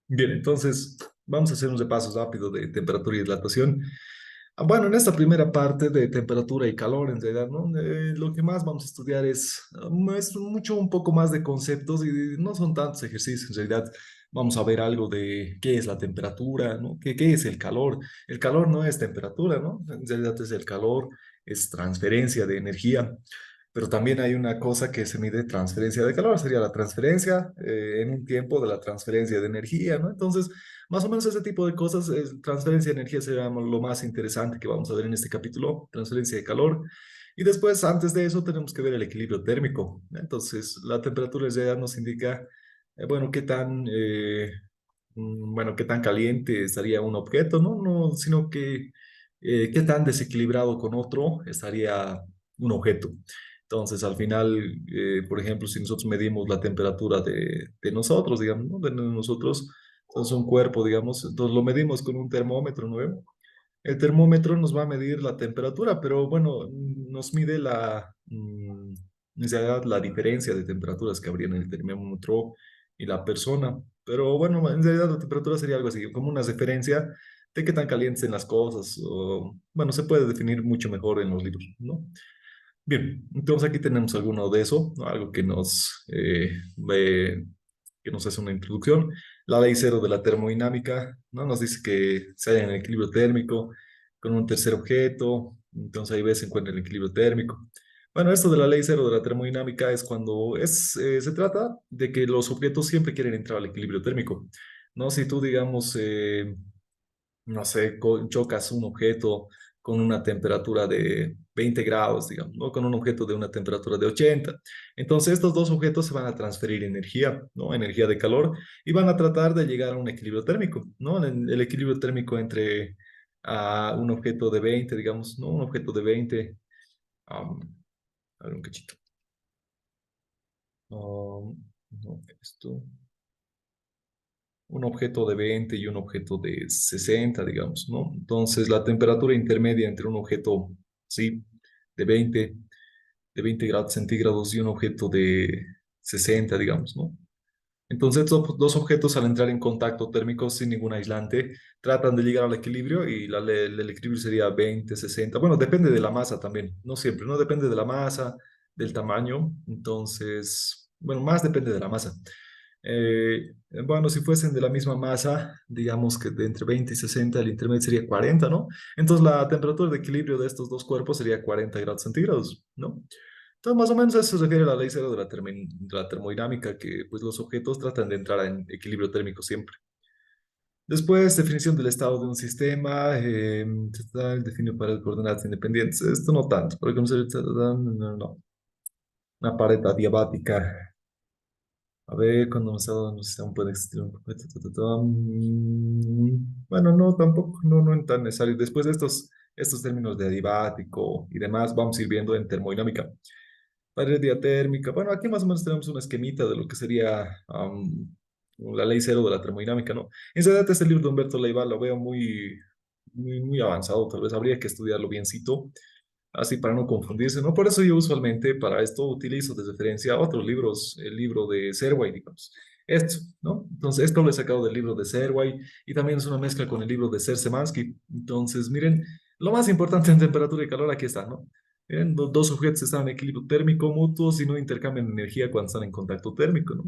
Bien, entonces vamos a hacer un repaso rápido de temperatura y dilatación. Bueno, en esta primera parte de temperatura y calor, en realidad, ¿no? Lo que más vamos a estudiar es mucho, un poco más de conceptos y no son tantos ejercicios. En realidad, vamos a ver algo de qué es la temperatura, ¿no? ¿Qué es el calor? El calor no es temperatura, ¿no? En realidad es el calor, es transferencia de energía. Pero también hay una cosa que se mide transferencia de calor, sería la transferencia en un tiempo de la transferencia de energía, ¿no? Entonces, más o menos ese tipo de cosas, transferencia de energía será lo más interesante que vamos a ver en este capítulo, transferencia de calor. Y después, antes de eso, tenemos que ver el equilibrio térmico, ¿no? Entonces, la temperatura ya nos indica, bueno, bueno, qué tan caliente estaría un objeto, ¿no? No, sino que qué tan desequilibrado con otro estaría un objeto. Entonces, al final, por ejemplo, si nosotros medimos la temperatura de nosotros, digamos, ¿no? De nosotros, entonces un cuerpo, digamos, entonces lo medimos con un termómetro, ¿no? El termómetro nos va a medir la temperatura, pero bueno, nos mide en realidad la diferencia de temperaturas que habría en el termómetro y la persona. Pero bueno, en realidad la temperatura sería algo así, como una referencia de qué tan calientes en las cosas. O, bueno, se puede definir mucho mejor en los libros, ¿no? Bien, entonces aquí tenemos alguno de eso, ¿no? Algo que nos hace una introducción. La ley cero de la termodinámica, ¿no? Nos dice que se halla en el equilibrio térmico con un tercer objeto, entonces ahí ves se encuentra el equilibrio térmico. Bueno, esto de la ley cero de la termodinámica es cuando se trata de que los objetos siempre quieren entrar al equilibrio térmico, ¿no? Si tú, digamos, no sé, chocas un objeto con una temperatura de 20 grados, digamos, ¿no? Con un objeto de una temperatura de 80. Entonces, estos dos objetos se van a transferir energía, ¿no? Energía de calor y van a tratar de llegar a un equilibrio térmico, ¿no? El equilibrio térmico entre un objeto de 20, digamos, ¿no? Un objeto de 20, um, a ver un cachito. No, esto. Un objeto de 20 y un objeto de 60, digamos, ¿no? Entonces, la temperatura intermedia entre un objeto, sí, de 20, de 20 grados centígrados y un objeto de 60, digamos, ¿no? Entonces, estos dos objetos al entrar en contacto térmico sin ningún aislante, tratan de llegar al equilibrio y el equilibrio sería 20, 60. Bueno, depende de la masa también, no siempre, ¿no? Depende de la masa, del tamaño. Entonces, bueno, más depende de la masa. Bueno, si fuesen de la misma masa, digamos que de entre 20 y 60, el intermedio sería 40, ¿no? Entonces, la temperatura de equilibrio de estos dos cuerpos sería 40 grados centígrados, ¿no? Entonces, más o menos a eso se refiere la ley cero de de la termodinámica, que pues los objetos tratan de entrar en equilibrio térmico siempre. Después, definición del estado de un sistema, el definido para coordenadas independientes. Esto no tanto, porque no. Una pared adiabática. A ver, cuando un estado de un sistema puede existir un... Bueno, no, tampoco, no es tan necesario. Después de estos términos de adiabático y demás, vamos a ir viendo en termodinámica. Pared diatérmica. Bueno, aquí más o menos tenemos una esquemita de lo que sería la ley cero de la termodinámica, ¿no? En realidad, este libro de Humberto Leiva lo veo muy avanzado, tal vez habría que estudiarlo biencito, así para no confundirse, ¿no? Por eso yo usualmente para esto utilizo de referencia otros libros, el libro de Serway, digamos. Esto, ¿no? Entonces, esto lo he sacado del libro de Serway y también es una mezcla con el libro de Semansky. Entonces, miren, lo más importante en temperatura y calor aquí está, ¿no? Miren, dos sujetos están en equilibrio térmico mutuo si no intercambian energía cuando están en contacto térmico, ¿no?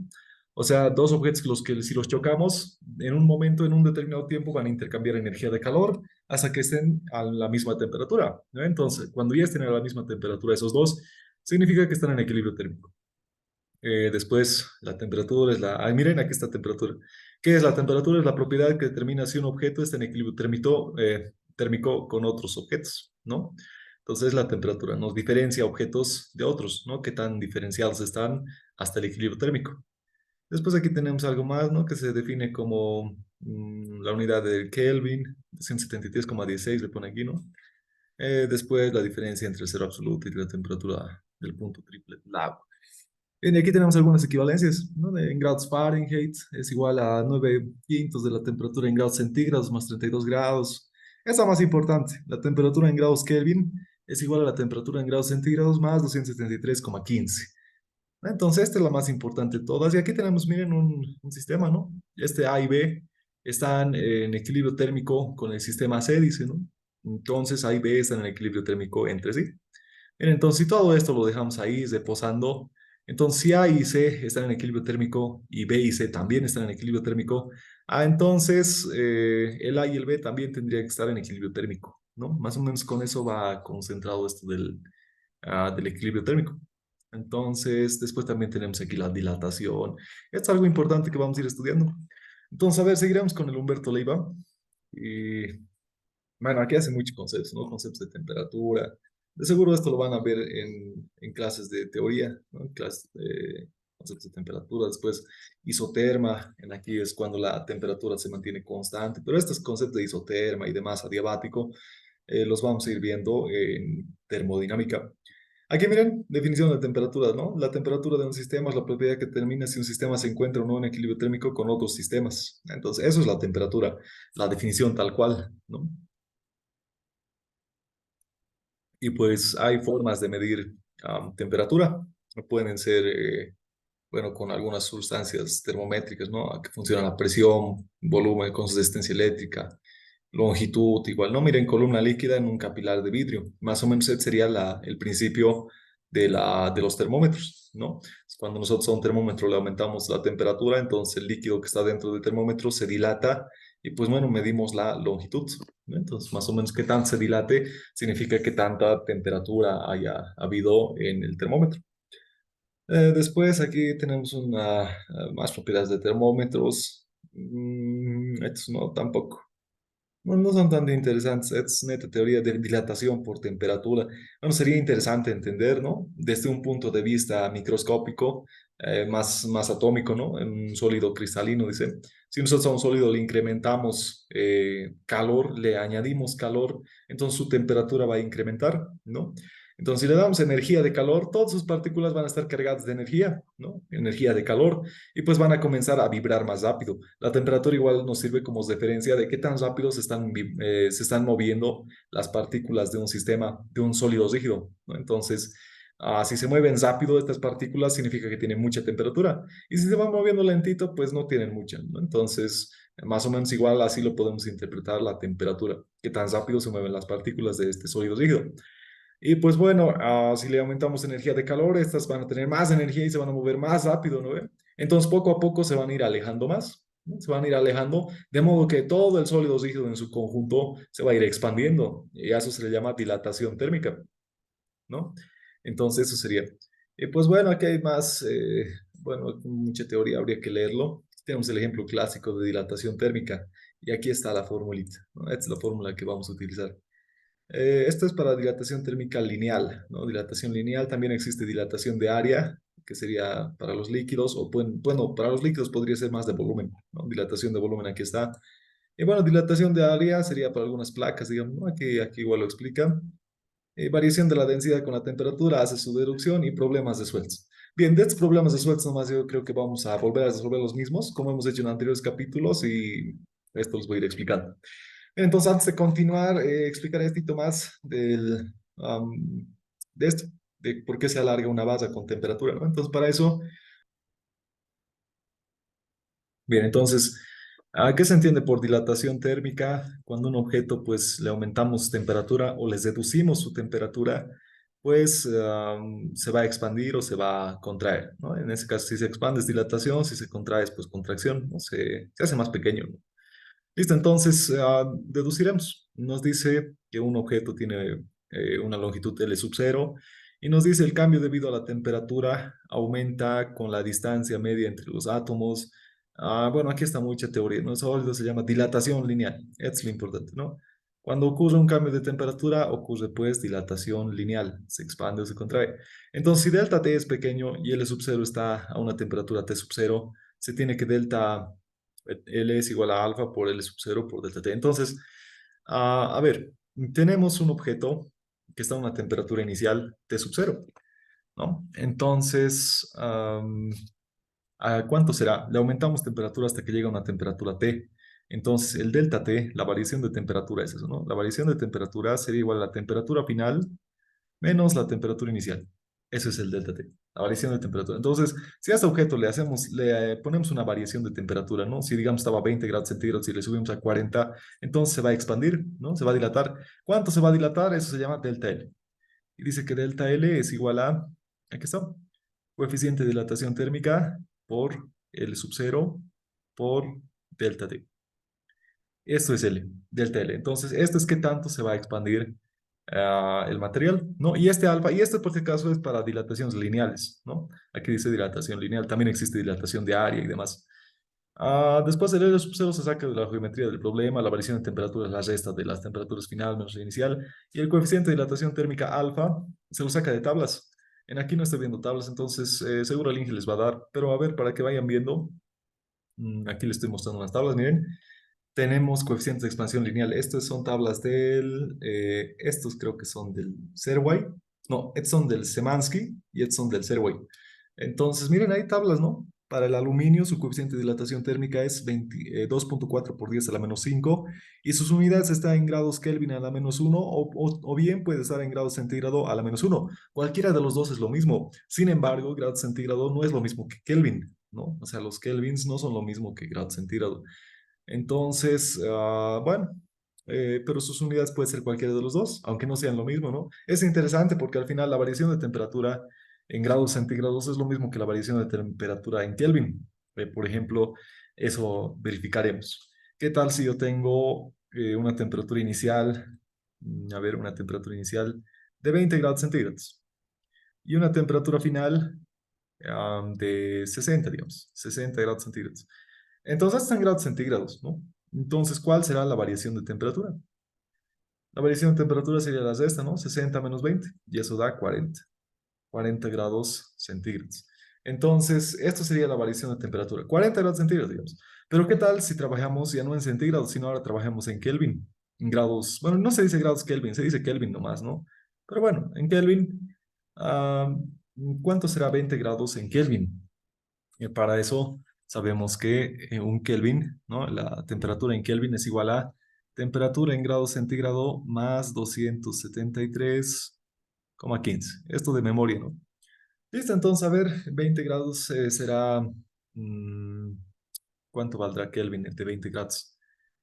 O sea, dos objetos que si los chocamos, en un momento, en un determinado tiempo, van a intercambiar energía de calor hasta que estén a la misma temperatura, ¿no? Entonces, cuando ya estén a la misma temperatura esos dos, significa que están en equilibrio térmico. Después, la temperatura es la... Ay, miren, aquí está temperatura. ¿Qué es la temperatura? Es la propiedad que determina si un objeto está en equilibrio térmico con otros objetos, ¿no? Entonces, la temperatura nos diferencia objetos de otros, ¿no? ¿Qué tan diferenciados están hasta el equilibrio térmico? Después aquí tenemos algo más, ¿no? Que se define como la unidad del Kelvin, 173,16 le pone aquí, ¿no? Después la diferencia entre el cero absoluto y la temperatura del punto triple del agua. Y aquí tenemos algunas equivalencias, ¿no? En grados Fahrenheit es igual a 9 quintos de la temperatura en grados centígrados más 32 grados. Esa más importante, la temperatura en grados Kelvin es igual a la temperatura en grados centígrados más 273,15. Entonces, esta es la más importante de todas. Y aquí tenemos, miren, un sistema, ¿no? Este A y B están en equilibrio térmico con el sistema C, dice, ¿no? Entonces, A y B están en equilibrio térmico entre sí. Bien, entonces, si todo esto lo dejamos ahí reposando, entonces si A y C están en equilibrio térmico y B y C también están en equilibrio térmico, entonces el A y el B también tendría que estar en equilibrio térmico, ¿no? Más o menos con eso va concentrado esto del equilibrio térmico. Entonces, después también tenemos aquí la dilatación. Esto es algo importante que vamos a ir estudiando. Entonces, a ver, seguiremos con el Humberto Leiva. Y bueno, aquí hace muchos conceptos, ¿no? Conceptos de temperatura. De seguro esto lo van a ver en clases de teoría, ¿no? En clases de conceptos de temperatura. Después, isoterma. En aquí es cuando la temperatura se mantiene constante. Pero estos conceptos de isoterma y demás adiabático los vamos a ir viendo en termodinámica. Aquí miren, definición de temperatura, ¿no? La temperatura de un sistema es la propiedad que determina si un sistema se encuentra o no en equilibrio térmico con otros sistemas. Entonces, eso es la temperatura, la definición tal cual, ¿no? Y pues hay formas de medir temperatura. Pueden ser, bueno, con algunas sustancias termométricas, ¿no? Que funcionan a presión, volumen, consistencia eléctrica, longitud, igual, ¿no? Miren, columna líquida en un capilar de vidrio. Más o menos ese sería el principio de los termómetros, ¿no? Cuando nosotros a un termómetro le aumentamos la temperatura, entonces el líquido que está dentro del termómetro se dilata y pues bueno, medimos la longitud, ¿no? Entonces, más o menos qué tanto se dilate significa que tanta temperatura haya habido en el termómetro. Después aquí tenemos más propiedades de termómetros. Estos no, tampoco. No, no son tan interesantes, es neta teoría de dilatación por temperatura. Bueno, sería interesante entender, ¿no? Desde un punto de vista microscópico, más atómico, ¿no? En un sólido cristalino, dice. Si nosotros a un sólido le incrementamos calor, le añadimos calor, entonces su temperatura va a incrementar, ¿no? Entonces, si le damos energía de calor, todas sus partículas van a estar cargadas de energía, ¿no? Energía de calor, y pues van a comenzar a vibrar más rápido. La temperatura igual nos sirve como referencia de qué tan rápido se están moviendo las partículas de un sistema, de un sólido rígido, ¿no? Entonces, si se mueven rápido estas partículas, significa que tienen mucha temperatura. Y si se van moviendo lentito, pues no tienen mucha, ¿no? Entonces, más o menos igual así lo podemos interpretar la temperatura, qué tan rápido se mueven las partículas de este sólido rígido. Y pues bueno, si le aumentamos energía de calor, estas van a tener más energía y se van a mover más rápido, ¿no ve? Entonces poco a poco se van a ir alejando más, ¿no? Se van a ir alejando, de modo que todo el sólido rígido en su conjunto se va a ir expandiendo. Y a eso se le llama dilatación térmica, ¿no? Entonces eso sería. Y pues bueno, aquí hay más, bueno, mucha teoría, habría que leerlo. Tenemos el ejemplo clásico de dilatación térmica y aquí está la formulita, ¿no? Esta es la fórmula que vamos a utilizar. Esto es para dilatación térmica lineal, ¿no? Dilatación lineal, también existe dilatación de área, que sería para los líquidos, o bueno, para los líquidos podría ser más de volumen, ¿no? Dilatación de volumen, aquí está. Y bueno, dilatación de área sería para algunas placas, digamos, ¿no? Aquí igual lo explica. Variación de la densidad con la temperatura, hace su deducción y problemas de Schweitzer. Bien, de estos problemas de Schweitzer nomás yo creo que vamos a volver a resolver los mismos, como hemos hecho en anteriores capítulos, y esto los voy a ir explicando. Entonces, antes de continuar, explicaré esto más de esto, de por qué se alarga una base con temperatura, ¿no? Entonces, para eso, bien, entonces, ¿qué se entiende por dilatación térmica? Cuando un objeto, pues, le aumentamos temperatura o les reducimos su temperatura, pues, se va a expandir o se va a contraer, ¿no? En ese caso, si se expande es dilatación, si se contrae es, pues, contracción, ¿no? Se hace más pequeño, ¿no? Listo, entonces deduciremos. Nos dice que un objeto tiene una longitud L sub cero y nos dice el cambio debido a la temperatura aumenta con la distancia media entre los átomos. Bueno, aquí está mucha teoría, ¿no? Eso se llama dilatación lineal. Es lo importante, ¿no? Cuando ocurre un cambio de temperatura, ocurre pues dilatación lineal, se expande o se contrae. Entonces, si delta T es pequeño y L sub cero está a una temperatura T sub cero, se tiene que delta L es igual a alfa por L sub cero por delta T. Entonces, a ver, tenemos un objeto que está a una temperatura inicial T sub cero, ¿no? Entonces, ¿a cuánto será? Le aumentamos temperatura hasta que llega a una temperatura T. Entonces, el delta T, la variación de temperatura es eso, ¿no? La variación de temperatura sería igual a la temperatura final menos la temperatura inicial. Eso es el delta T, la variación de temperatura. Entonces, si a este objeto le ponemos una variación de temperatura, ¿no? Si digamos estaba a 20 grados centígrados y le subimos a 40, entonces se va a expandir, ¿no? Se va a dilatar. ¿Cuánto se va a dilatar? Eso se llama delta L. Y dice que delta L es igual a, aquí está, coeficiente de dilatación térmica por L sub 0 por delta T. Esto es L, delta L. Entonces, esto es qué tanto se va a expandir el material, ¿no? Y este alfa, y este por si acaso es para dilataciones lineales, ¿no? Aquí dice dilatación lineal, también existe dilatación de área y demás. Después el L sub 0 se saca de la geometría del problema, la variación de temperatura es la resta de las temperaturas final menos la inicial, y el coeficiente de dilatación térmica alfa se lo saca de tablas. En aquí no estoy viendo tablas, entonces seguro el Inge les va a dar, pero a ver, para que vayan viendo, aquí les estoy mostrando unas tablas, miren. Tenemos coeficientes de expansión lineal. Estas son tablas estos creo que son del Serway. No, estos son del Semansky y estos son del Serway. Entonces, miren, hay tablas, ¿no? Para el aluminio, su coeficiente de dilatación térmica es 2,4 por 10 a la menos 5 y sus unidades están en grados Kelvin a la menos 1 o bien puede estar en grados centígrado a la menos 1. Cualquiera de los dos es lo mismo. Sin embargo, grado centígrado no es lo mismo que Kelvin, ¿no? O sea, los Kelvins no son lo mismo que grado centígrado. Entonces, bueno, pero sus unidades puede ser cualquiera de los dos, aunque no sean lo mismo, ¿no? Es interesante porque al final la variación de temperatura en grados centígrados es lo mismo que la variación de temperatura en Kelvin. Por ejemplo, eso verificaremos. ¿Qué tal si yo tengo una temperatura inicial, a ver, una temperatura inicial de 20 grados centígrados y una temperatura final de 60, digamos, 60 grados centígrados? Entonces están grados centígrados, ¿no? Entonces, ¿cuál será la variación de temperatura? La variación de temperatura sería la de esta, ¿no? 60 menos 20, y eso da 40, 40 grados centígrados. Entonces, esto sería la variación de temperatura, 40 grados centígrados, digamos. Pero ¿qué tal si trabajamos ya no en centígrados, sino ahora trabajamos en Kelvin? En grados, bueno, no se dice grados Kelvin, se dice Kelvin nomás, ¿no? Pero bueno, en Kelvin, ah, ¿cuánto será 20 grados en Kelvin? Para eso sabemos que un Kelvin, ¿no? La temperatura en Kelvin es igual a temperatura en grados centígrado más 273,15. Esto de memoria, ¿no? Listo, entonces, a ver, 20 grados será, mm, ¿cuánto valdrá Kelvin de 20 grados?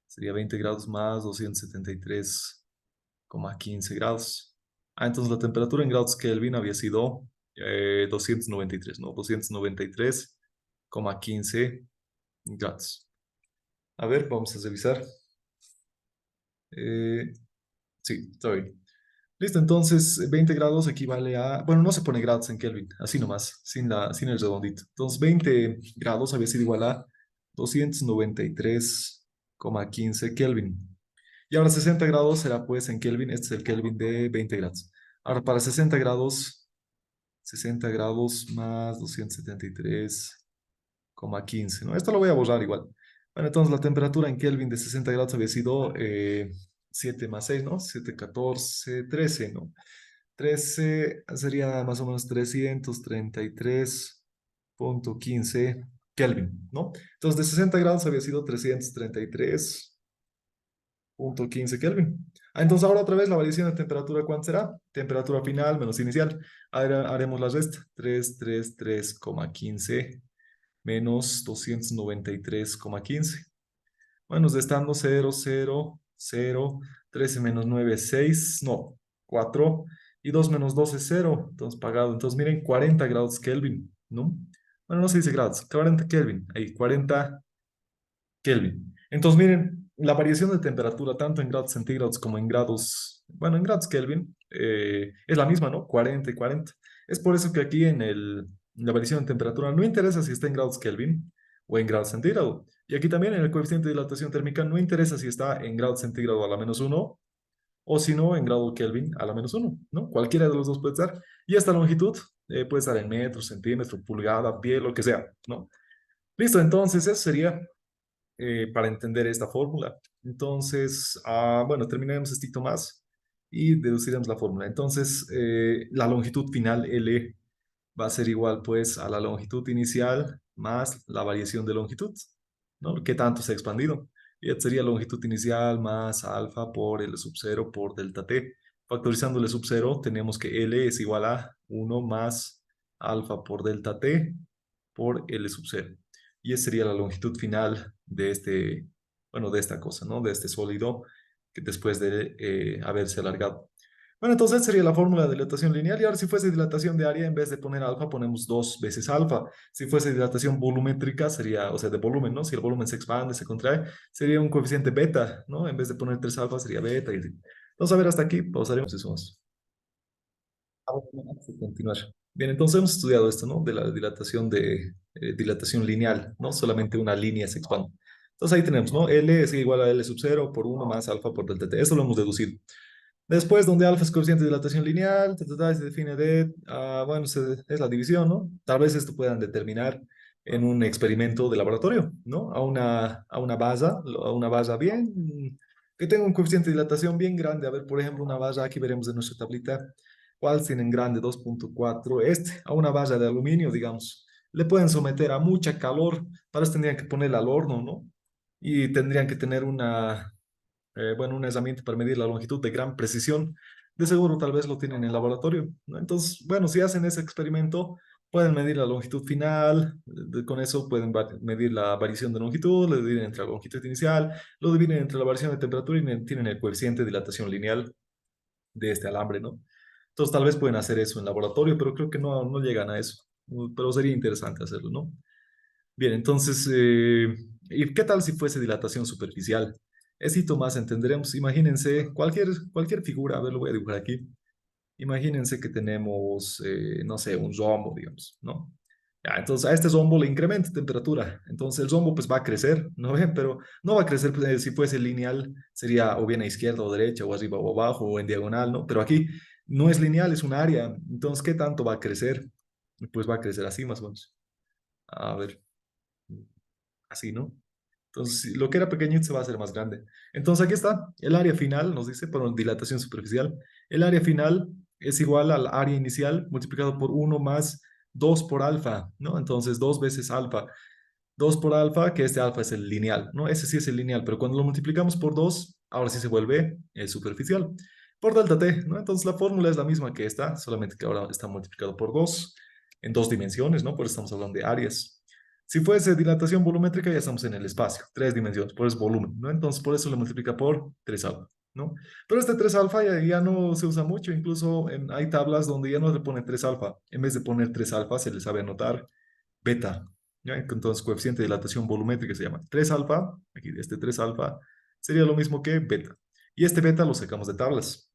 Sería 20 grados más 273,15 grados. Entonces la temperatura en grados Kelvin había sido 293, ¿no? 293,15 grados. A ver, vamos a revisar. Eh, sí, está bien. Listo, entonces 20 grados equivale a, bueno, no se pone grados en Kelvin, así nomás, sin el redondito. Entonces 20 grados había sido igual a 293,15 Kelvin. Y ahora 60 grados será pues en Kelvin, este es el Kelvin de 20 grados. Ahora para 60 grados, 60 grados más 273,15, ¿no? Esto lo voy a borrar igual. Bueno, entonces la temperatura en Kelvin de 60 grados había sido 7 más 6, ¿no? 7, 14, 13, ¿no? 13 sería más o menos 333,15 Kelvin, ¿no? Entonces de 60 grados había sido 333,15 Kelvin. Entonces ahora otra vez la variación de temperatura, ¿cuánto será? Temperatura final menos inicial. Ahora haremos la resta. 333,15 menos 293,15. Bueno, restando 0, 0, 0, 13 menos 9 es 6, no, 4, y 2 menos 2 es 0, entonces pagado. Entonces miren, 40 grados Kelvin, ¿no? Bueno, no se dice grados, 40 Kelvin, ahí, 40 Kelvin. Entonces, miren, la variación de temperatura, tanto en grados centígrados como en grados, bueno, en grados Kelvin, es la misma, ¿no? 40 y 40. Es por eso que aquí la variación de temperatura no interesa si está en grados Kelvin o en grados centígrado. Y aquí también en el coeficiente de dilatación térmica no interesa si está en grados centígrado a la menos uno o si no en grado Kelvin a la menos uno, ¿no? Cualquiera de los dos puede estar. Y esta longitud puede estar en metro, centímetro, pulgada, pie, lo que sea, ¿no? Listo, entonces eso sería para entender esta fórmula. Entonces, bueno, terminaremos esto más y deduciremos la fórmula. Entonces, la longitud final L va a ser igual pues a la longitud inicial más la variación de longitud, ¿no? ¿Qué tanto se ha expandido? Y esta sería longitud inicial más alfa por L sub 0 por delta t. Factorizándole sub cero, tenemos que L es igual a uno más alfa por delta T por L sub cero. Y esa sería la longitud final de este, bueno, de esta cosa, ¿no? De este sólido que después de haberse alargado. Bueno, entonces sería la fórmula de dilatación lineal. Y ahora, si fuese dilatación de área, en vez de poner alfa, ponemos dos veces alfa. Si fuese dilatación volumétrica, sería, o sea, de volumen, ¿no? Si el volumen se expande, se contrae, sería un coeficiente beta, ¿no? En vez de poner 3 alfa, sería beta. Y así. Entonces, a ver, hasta aquí pausaremos eso más. Antes de continuar. Bien, entonces hemos estudiado esto, ¿no? De la dilatación de dilatación lineal, ¿no? Solamente una línea se expande. Entonces ahí tenemos, ¿no? L es igual a L sub cero por uno más alfa por delta T. Eso lo hemos deducido. Después, donde alfa es coeficiente de dilatación lineal, se define de, bueno, es la división, ¿no? Tal vez esto puedan determinar en un experimento de laboratorio, ¿no? A una baza bien, que tenga un coeficiente de dilatación bien grande. A ver, por ejemplo, una baza, aquí veremos en nuestra tablita, ¿cuál tienen grande? 2.4, a una baza de aluminio, digamos. Le pueden someter a mucha calor, para eso tendrían que ponerla al horno, ¿no? Y tendrían que tener bueno, una herramienta para medir la longitud de gran precisión. De seguro tal vez lo tienen en el laboratorio, ¿no? Entonces, bueno, si hacen ese experimento, pueden medir la longitud final, con eso pueden medir la variación de longitud, lo dividen entre la longitud inicial, lo dividen entre la variación de temperatura y tienen el coeficiente de dilatación lineal de este alambre, ¿no? Entonces, tal vez pueden hacer eso en laboratorio, pero creo que no llegan a eso. Pero sería interesante hacerlo, ¿no? Bien, entonces, ¿y qué tal si fuese dilatación superficial? Esto más entenderemos. Imagínense cualquier figura, a ver, lo voy a dibujar aquí. Imagínense que tenemos, no sé, un rombo, digamos, ¿no? Ya, entonces a este rombo le incrementa temperatura. Entonces el rombo pues va a crecer, ¿no ven? Pero no va a crecer pues, si fuese lineal, sería o bien a izquierda o derecha, o arriba o abajo, o en diagonal, ¿no? Pero aquí no es lineal, es un área. Entonces, ¿qué tanto va a crecer? Pues va a crecer así más o menos. A ver, así, ¿no? Entonces, lo que era pequeñito se va a hacer más grande. Entonces, aquí está, el área final, nos dice, por dilatación superficial. El área final es igual al área inicial multiplicado por uno más 2 por alfa, ¿no? Entonces, 2 veces alfa. 2 por alfa, que este alfa es el lineal, ¿no? Ese sí es el lineal, pero cuando lo multiplicamos por 2 ahora sí se vuelve superficial. Por delta t, ¿no? Entonces, la fórmula es la misma que esta, solamente que ahora está multiplicado por 2 en dos dimensiones, ¿no? Por eso estamos hablando de áreas. Si fuese dilatación volumétrica, ya estamos en el espacio, tres dimensiones, por eso es volumen, ¿no? Entonces, por eso le multiplica por 3 alfa, ¿no? Pero este 3 alfa ya no se usa mucho, incluso hay tablas donde ya no le ponen 3 alfa. En vez de poner 3 alfa, se le sabe anotar beta, ¿ya? Entonces, coeficiente de dilatación volumétrica se llama 3 alfa, aquí este 3 alfa, sería lo mismo que beta. Y este beta lo sacamos de tablas.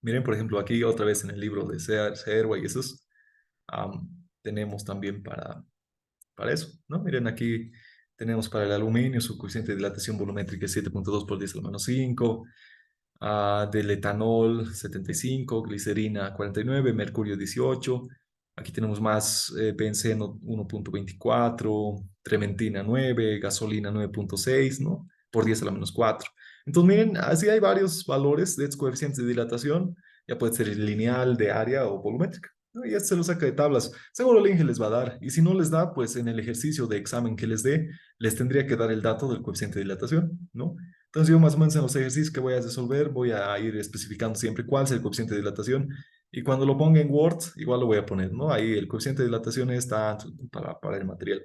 Miren, por ejemplo, aquí otra vez en el libro de Serwa y esos, tenemos también para eso, ¿no? Miren, aquí tenemos para el aluminio su coeficiente de dilatación volumétrica es 7.2 por 10 a la menos 5, del etanol 75, glicerina 49, mercurio 18. Aquí tenemos más benceno 1.24, trementina 9, gasolina 9.6, ¿no? Por 10 a la menos 4. Entonces, miren, así hay varios valores de estos coeficientes de dilatación. Ya puede ser lineal, de área o volumétrica, ¿no? Y este se lo saca de tablas. Seguro el Inge les va a dar. Y si no les da, pues en el ejercicio de examen que les dé, les tendría que dar el dato del coeficiente de dilatación, ¿no? Entonces yo más o menos en los ejercicios que voy a resolver voy a ir especificando siempre cuál es el coeficiente de dilatación y cuando lo ponga en Word igual lo voy a poner, ¿no? Ahí el coeficiente de dilatación está para el material.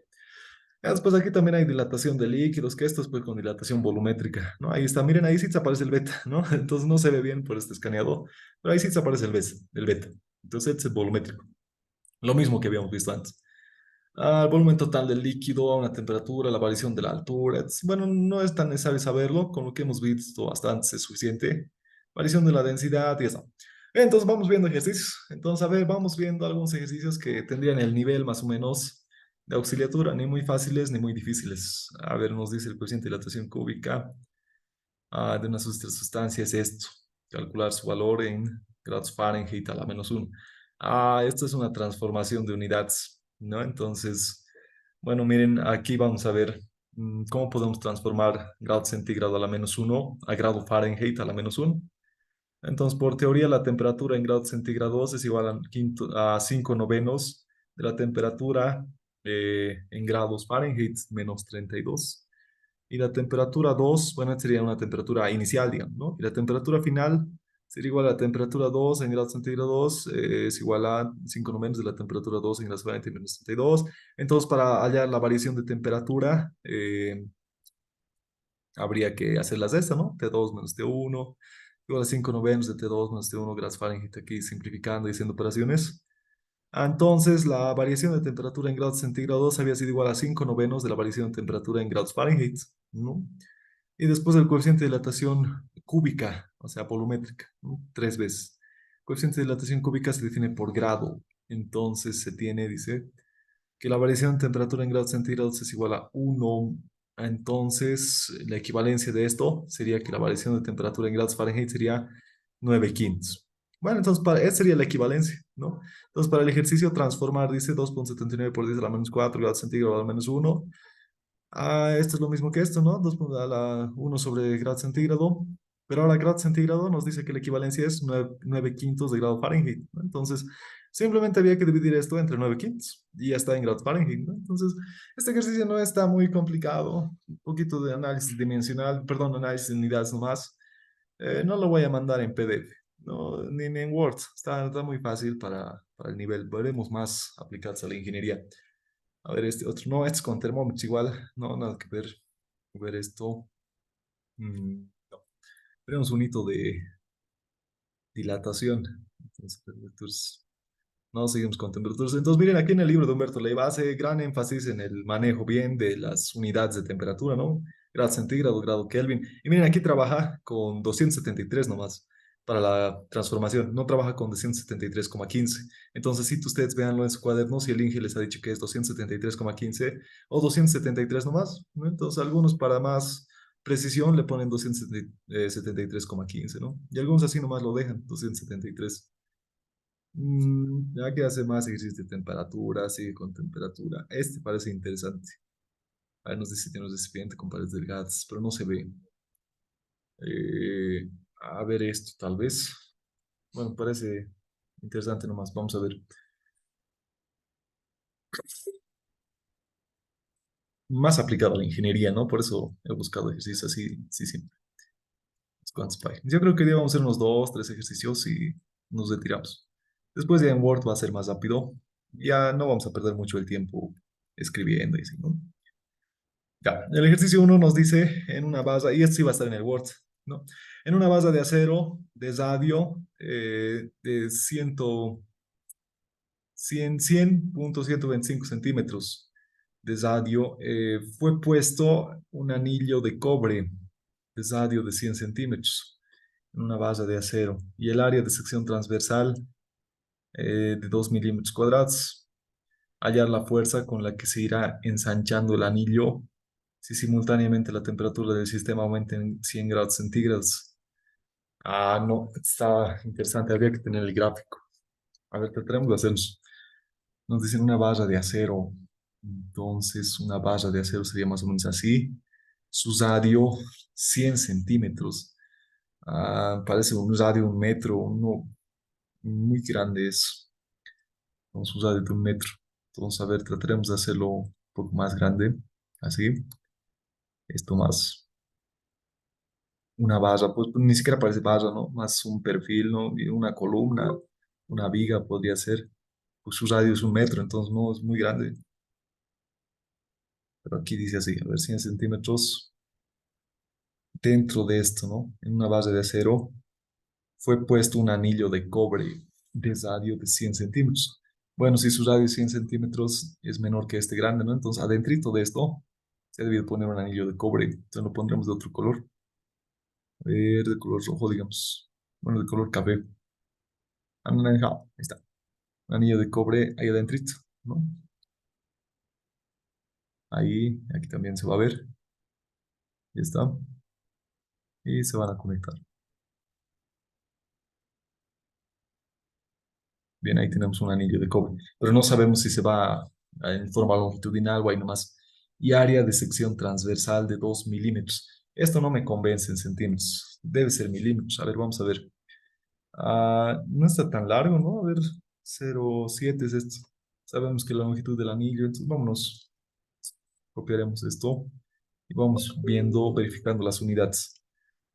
Ya después aquí también hay dilatación de líquidos, que esto es pues con dilatación volumétrica, ¿no? Ahí está, miren, ahí sí se aparece el beta, ¿no? Entonces no se ve bien por este escaneador, pero ahí sí se aparece el beta. Entonces este es volumétrico, lo mismo que habíamos visto antes. El volumen total del líquido, a una temperatura, la variación de la altura. Bueno, no es tan necesario saberlo, con lo que hemos visto bastante es suficiente. Variación de la densidad y eso. Entonces vamos viendo ejercicios. Entonces, a ver, vamos viendo algunos ejercicios que tendrían el nivel más o menos de auxiliatura, ni muy fáciles ni muy difíciles. A ver, nos dice el coeficiente de dilatación cúbica de una sustancia es esto. Calcular su valor en grados Fahrenheit a la menos uno. Esto es una transformación de unidades, ¿no? Entonces, bueno, miren, aquí vamos a ver cómo podemos transformar grado centígrado a la menos uno a grado Fahrenheit a la menos uno. Entonces, por teoría, la temperatura en grados centígrados es igual a 5 novenos de la temperatura en grados Fahrenheit menos 32. Y la temperatura 2 bueno, sería una temperatura inicial, digamos, ¿no? Y la temperatura final sería igual a temperatura 2 en grados centígrados, es igual a 5 novenos de la temperatura 2 en grados Fahrenheit menos 32. Entonces, para hallar la variación de temperatura, habría que hacerlas de esta, ¿no? T2 menos T1, igual a 5 novenos de T2 menos T1 grados Fahrenheit, aquí simplificando y haciendo operaciones. Entonces, la variación de temperatura en grados centígrados había sido igual a 5 novenos de la variación de temperatura en grados Fahrenheit, ¿no? Y después el coeficiente de dilatación cúbica, o sea, volumétrica, ¿no? Tres veces. El coeficiente de dilatación cúbica se define por grado. Entonces se tiene, dice, que la variación de temperatura en grados centígrados es igual a 1. Entonces, la equivalencia de esto sería que la variación de temperatura en grados Fahrenheit sería 9 quintos. Bueno, entonces esa sería la equivalencia, ¿no? Entonces, para el ejercicio, transformar, dice 2,79 por 10 a la menos 4 grados centígrados a la menos 1. Esto es lo mismo que esto, ¿no? 2 a la 1 sobre grado centígrado. Pero ahora grado centígrado nos dice que la equivalencia es 9 quintos de grado Fahrenheit, ¿no? Entonces, simplemente había que dividir esto entre 9 quintos y ya está en grados Fahrenheit, ¿no? Entonces, este ejercicio no está muy complicado. Un poquito de análisis dimensional, perdón, análisis de unidades nomás. No lo voy a mandar en PDF, no, ni en Word. Está muy fácil para el nivel. Veremos más aplicados a la ingeniería. A ver, este otro, no, este es con termómetros igual, no, nada que ver. Ver esto. No. Tenemos un hito de dilatación. Entonces, temperaturas. No, seguimos con temperaturas. Entonces, miren, aquí en el libro de Humberto Leiva hace gran énfasis en el manejo bien de las unidades de temperatura, ¿no? Grado centígrado, grado Kelvin. Y miren, aquí trabaja con 273 nomás para la transformación. No trabaja con 273,15. Entonces, si ustedes véanlo en su cuaderno, si el Inge les ha dicho que es 273,15 o 273 nomás, ¿no? Entonces, algunos para más precisión le ponen 273,15, ¿no? Y algunos así nomás lo dejan, 273. Ya que hace más ejercicio de temperatura, sigue con temperatura. Este parece interesante. A ver, nos dice que tiene un recipiente con paredes delgadas, pero no se ve. A ver esto, tal vez. Bueno, parece interesante nomás. Vamos a ver. Más aplicado a la ingeniería, ¿no? Por eso he buscado ejercicios así, sí, sí. Quantify. Yo creo que hoy día vamos a hacer unos dos, tres ejercicios y nos retiramos. Después ya en Word va a ser más rápido. Ya no vamos a perder mucho el tiempo escribiendo y así, ¿no? Ya, el ejercicio uno nos dice en una base, y esto sí va a estar en el Word, ¿no? En una base de acero de radio de 100,125 centímetros de radio, fue puesto un anillo de cobre de radio de 100 centímetros en una base de acero y el área de sección transversal de 2 milímetros cuadrados. Hallar la fuerza con la que se irá ensanchando el anillo si simultáneamente la temperatura del sistema aumenta en 100 grados centígrados. No, está interesante, habría que tener el gráfico. A ver, trataremos de hacernos. Nos dicen una barra de acero. Entonces, una barra de acero sería más o menos así. Su radio, 100 centímetros. Parece un radio, un metro, uno muy grande es. Vamos a usar de un metro. Entonces, a ver, trataremos de hacerlo un poco más grande. Así. Esto más una barra, pues ni siquiera parece barra, ¿no? Más un perfil, ¿no? Y una columna, una viga podría ser. Pues su radio es un metro, entonces no es muy grande. Pero aquí dice así, a ver, 100 centímetros dentro de esto, ¿no? En una base de acero fue puesto un anillo de cobre de radio de 100 centímetros. Bueno, si su radio de 100 centímetros es menor que este grande, ¿no? Entonces, adentrito de esto, se debe poner un anillo de cobre. Entonces lo pondremos de otro color. A ver, de color rojo, digamos. Bueno, de color café. Anaranjado. Ahí está. Un anillo de cobre ahí adentrito, ¿no? Ahí, aquí también se va a ver. Ya está. Y se van a conectar. Bien, ahí tenemos un anillo de cobre. Pero no sabemos si se va en forma longitudinal o ahí nomás. Y área de sección transversal de 2 milímetros. Esto no me convence en centímetros. Debe ser milímetros. A ver, vamos a ver. No está tan largo, ¿no? A ver, 0,7 es esto. Sabemos que la longitud del anillo, entonces vámonos. Copiaremos esto y vamos viendo, verificando las unidades.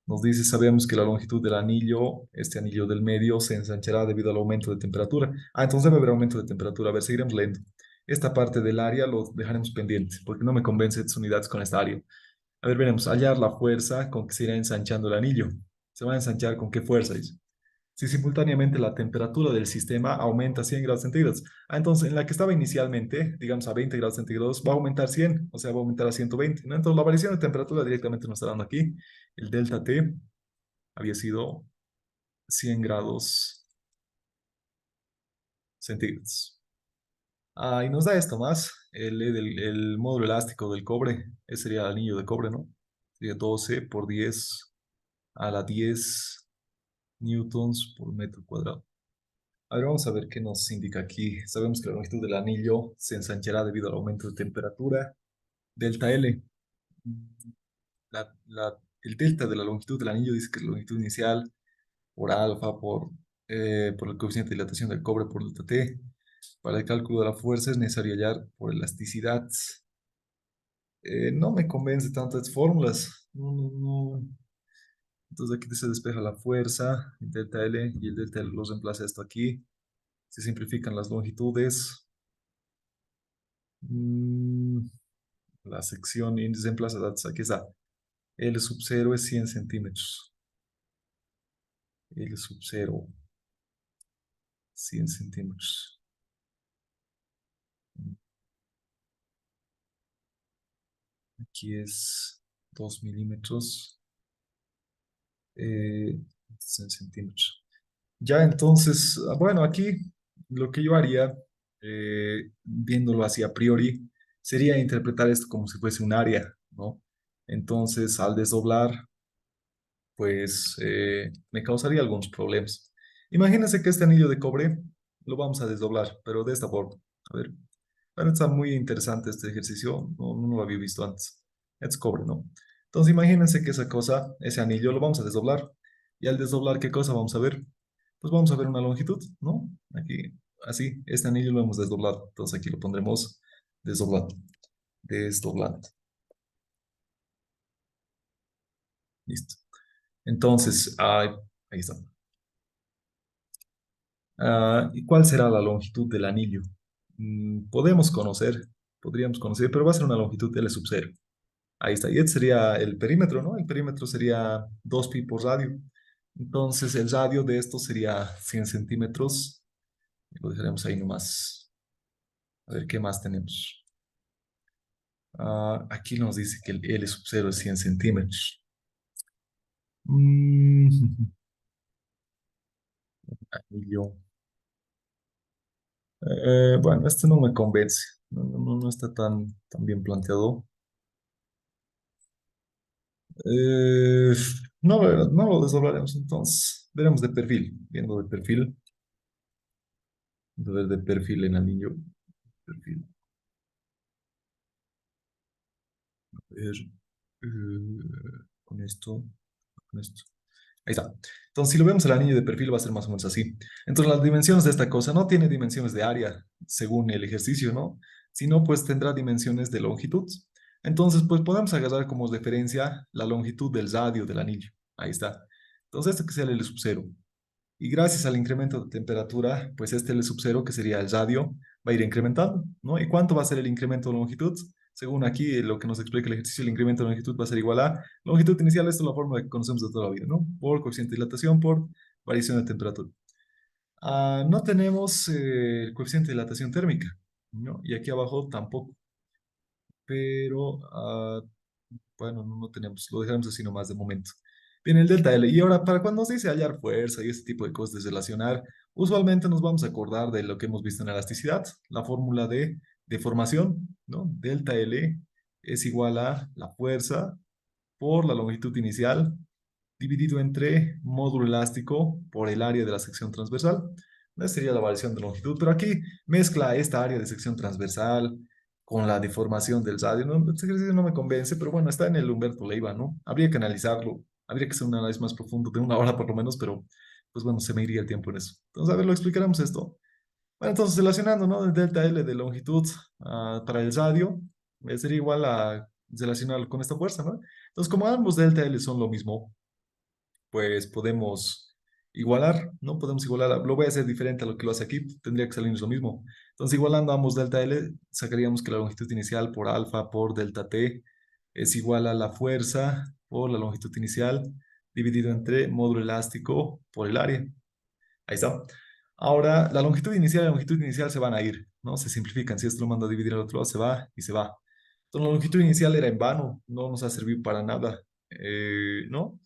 Nos dice, sabemos que la longitud del anillo, este anillo del medio, se ensanchará debido al aumento de temperatura. Entonces debe haber aumento de temperatura. A ver, seguiremos leyendo. Esta parte del área lo dejaremos pendiente, porque no me convence estas unidades con esta área. A ver, veremos, hallar la fuerza con que se irá ensanchando el anillo. ¿Se va a ensanchar con qué fuerza? Dice. Si simultáneamente la temperatura del sistema aumenta 100 grados centígrados. Entonces, en la que estaba inicialmente, digamos a 20 grados centígrados, va a aumentar 100, o sea, va a aumentar a 120, ¿no? Entonces, la variación de temperatura directamente nos está dando aquí. El delta T había sido 100 grados centígrados. Y nos da esto más, el módulo elástico del cobre, ese sería el anillo de cobre, ¿no? Sería 12 por 10 a la 10 newtons por metro cuadrado. A ver, vamos a ver qué nos indica aquí. Sabemos que la longitud del anillo se ensanchará debido al aumento de temperatura. Delta L. El delta de la longitud del anillo dice que es la longitud inicial por alfa, por el coeficiente de dilatación del cobre por delta T. Para el cálculo de la fuerza es necesario hallar por elasticidad. No me convence tanto estas fórmulas. No, no, no. Entonces aquí se despeja la fuerza, el delta L y el delta L los reemplaza esto aquí. Se simplifican las longitudes. Mm, la sección índice en plaza de datos, aquí está. L sub 0 es 100 centímetros. L sub 0, 100 centímetros. Aquí es 2 milímetros, 100 centímetros. Ya entonces, bueno, aquí lo que yo haría, viéndolo así a priori, sería interpretar esto como si fuese un área, ¿no? Entonces, al desdoblar, pues me causaría algunos problemas. Imagínense que este anillo de cobre lo vamos a desdoblar, pero de esta forma. A ver, bueno, está muy interesante este ejercicio, no lo había visto antes. Es cobre, ¿no? Entonces imagínense que esa cosa, ese anillo, lo vamos a desdoblar. Y al desdoblar, ¿qué cosa vamos a ver? Pues vamos a ver una longitud, ¿no? Aquí, así, este anillo lo hemos desdoblado. Entonces aquí lo pondremos desdoblado, desdoblando. Listo. Entonces, ahí está. ¿Y cuál será la longitud del anillo? Podemos conocer, podríamos conocer, pero va a ser una longitud L sub 0. Ahí está. Y este sería el perímetro, ¿no? El perímetro sería 2pi por radio. Entonces, el radio de esto sería 100 centímetros. Lo dejaremos ahí nomás. A ver qué más tenemos. Aquí nos dice que el L sub 0 es 100 centímetros. Mm, anillo. Bueno, este no me convence. No está tan bien planteado. Eh, no, no lo desdoblaremos entonces. Veremos de perfil. Viendo de perfil. De ver de perfil en anillo. Perfil. A ver. Con esto. Con esto. Ahí está. Entonces, si lo vemos el anillo de perfil va a ser más o menos así. Entonces, las dimensiones de esta cosa no tiene dimensiones de área según el ejercicio, ¿no? Sino pues tendrá dimensiones de longitud. Entonces, pues podemos agarrar como referencia la longitud del radio del anillo. Ahí está. Entonces, esto que sea el L sub 0. Y gracias al incremento de temperatura, pues este L sub 0, que sería el radio, va a ir incrementando, ¿no? ¿Y cuánto va a ser el incremento de longitud? Según aquí lo que nos explica el ejercicio, el incremento de longitud va a ser igual a longitud inicial, esto es la fórmula que conocemos de toda la vida, ¿no? Por coeficiente de dilatación por variación de temperatura. No tenemos el coeficiente de dilatación térmica, ¿no? Y aquí abajo tampoco, pero bueno, no tenemos, lo dejamos así nomás de momento. Bien, el delta L. Y ahora, para cuando nos dice hallar fuerza y este tipo de cosas de relacionar, usualmente nos vamos a acordar de lo que hemos visto en elasticidad, la fórmula de deformación, ¿no? Delta L es igual a la fuerza por la longitud inicial dividido entre módulo elástico por el área de la sección transversal. Esa sería la variación de longitud, pero aquí mezcla esta área de sección transversal con la deformación del radio. ¿No? Este ejercicio no me convence, pero bueno, está en el Humberto Leiva, ¿no? Habría que analizarlo, habría que hacer un análisis más profundo de una hora por lo menos, pero pues bueno, se me iría el tiempo en eso. Entonces, a ver, lo explicaremos esto. Bueno, entonces relacionando, ¿no? El delta L de longitud para el radio sería igual a relacionarlo con esta fuerza, ¿no? Entonces, como ambos delta L son lo mismo, pues podemos igualar, ¿no? Podemos igualar, lo voy a hacer diferente a lo que lo hace aquí, tendría que salirnos lo mismo. Entonces, igualando ambos delta L, sacaríamos que la longitud inicial por alfa por delta T es igual a la fuerza por la longitud inicial dividido entre módulo elástico por el área. Ahí está. Ahora, la longitud inicial y la longitud inicial se van a ir, ¿no? Se simplifican. Si esto lo mando a dividir al otro lado, se va y se va. Entonces, la longitud inicial era en vano, no nos ha servido para nada, ¿no?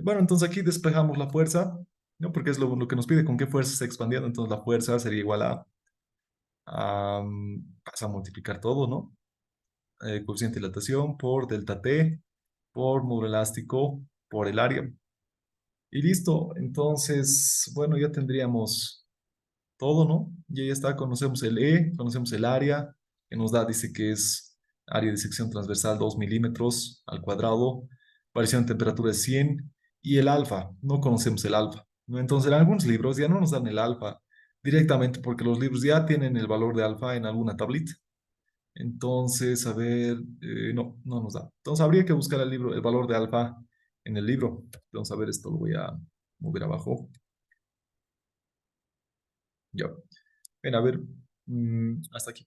Bueno, entonces aquí despejamos la fuerza, ¿no? Porque es lo que nos pide con qué fuerza se está expandiendo. Entonces, la fuerza sería igual pasa a multiplicar todo, ¿no? Coeficiente de dilatación por delta T, por módulo elástico, por el área. Y listo. Entonces, bueno, ya tendríamos todo, ¿no? Y ahí está, conocemos el E, conocemos el área, que nos da, dice que es área de sección transversal 2 milímetros al cuadrado, variación de temperatura es 100, y el alfa, no conocemos el alfa, ¿no? Entonces, en algunos libros ya no nos dan el alfa directamente porque los libros ya tienen el valor de alfa en alguna tablita. Entonces, a ver, no, no nos da. Entonces, habría que buscar el libro, el valor de alfa en el libro. Entonces, a ver, esto lo voy a mover abajo. Ya. Ven, a ver, hasta aquí.